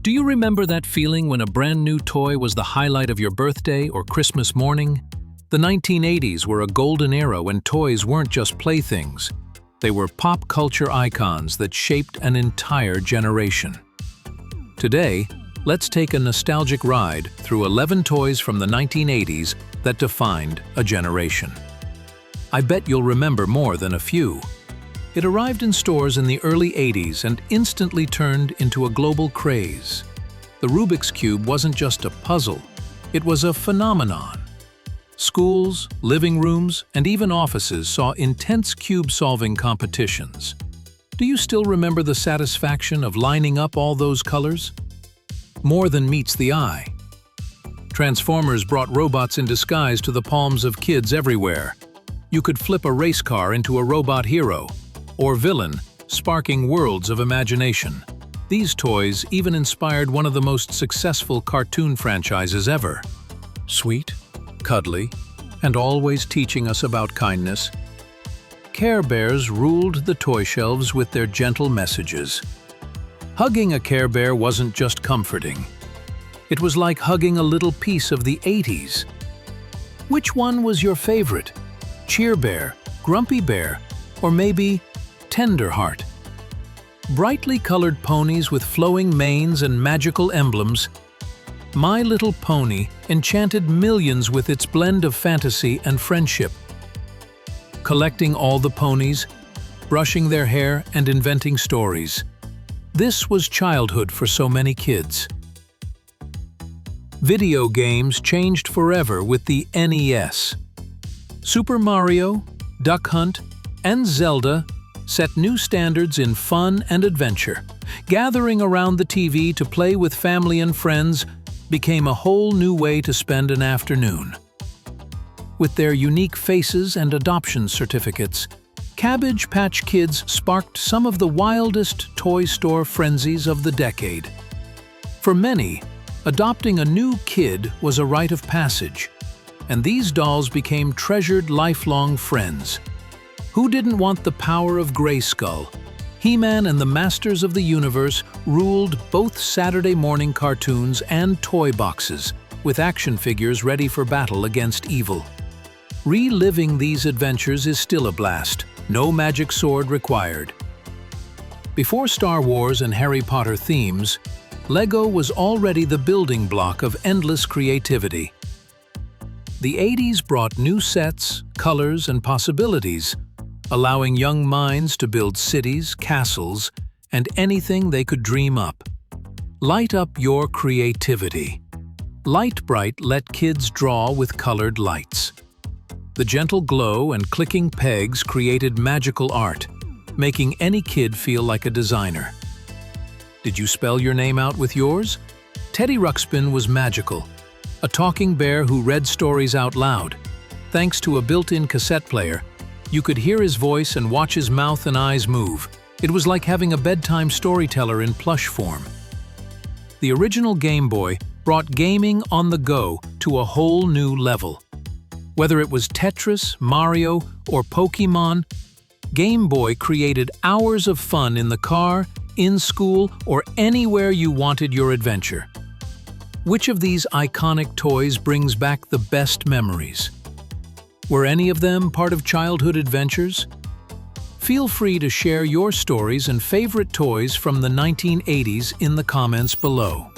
Do you remember that feeling when a brand new toy was the highlight of your birthday or Christmas morning? The 1980s were a golden era when toys weren't just playthings. They were pop culture icons that shaped an entire generation. Today, let's take a nostalgic ride through 11 toys from the 1980s that defined a generation. I bet you'll remember more than a few. It arrived in stores in the early 80s and instantly turned into a global craze. The Rubik's Cube wasn't just a puzzle, it was a phenomenon. Schools, living rooms, and even offices saw intense cube-solving competitions. Do you still remember the satisfaction of lining up all those colors? More than meets the eye. Transformers brought robots in disguise to the palms of kids everywhere. You could flip a race car into a robot hero or villain, sparking worlds of imagination. These toys even inspired one of the most successful cartoon franchises ever. Sweet, cuddly, and always teaching us about kindness, Care Bears ruled the toy shelves with their gentle messages. Hugging a Care Bear wasn't just comforting. It was like hugging a little piece of the 80s. Which one was your favorite? Cheer Bear, Grumpy Bear, or maybe Tender Heart? Brightly colored ponies with flowing manes and magical emblems, My Little Pony enchanted millions with its blend of fantasy and friendship. Collecting all the ponies, brushing their hair, and inventing stories. This was childhood for so many kids. Video games changed forever with the NES. Super Mario, Duck Hunt, and Zelda set new standards in fun and adventure. Gathering around the TV to play with family and friends became a whole new way to spend an afternoon. With their unique faces and adoption certificates, Cabbage Patch Kids sparked some of the wildest toy store frenzies of the decade. For many, adopting a new kid was a rite of passage, and these dolls became treasured lifelong friends. Who didn't want the power of Grayskull? He-Man and the Masters of the Universe ruled both Saturday morning cartoons and toy boxes, with action figures ready for battle against evil. Reliving these adventures is still a blast, no magic sword required. Before Star Wars and Harry Potter themes, Lego was already the building block of endless creativity. The 80s brought new sets, colors, and possibilities, allowing young minds to build cities, castles, and anything they could dream up. Light up your creativity. Lite-Brite let kids draw with colored lights. The gentle glow and clicking pegs created magical art, making any kid feel like a designer. Did you spell your name out with yours? Teddy Ruxpin was magical, a talking bear who read stories out loud. Thanks to a built-in cassette player, you could hear his voice and watch his mouth and eyes move. It was like having a bedtime storyteller in plush form. The original Game Boy brought gaming on the go to a whole new level. Whether it was Tetris, Mario, or Pokémon, Game Boy created hours of fun in the car, in school, or anywhere you wanted your adventure. Which of these iconic toys brings back the best memories? Were any of them part of childhood adventures? Feel free to share your stories and favorite toys from the 1980s in the comments below.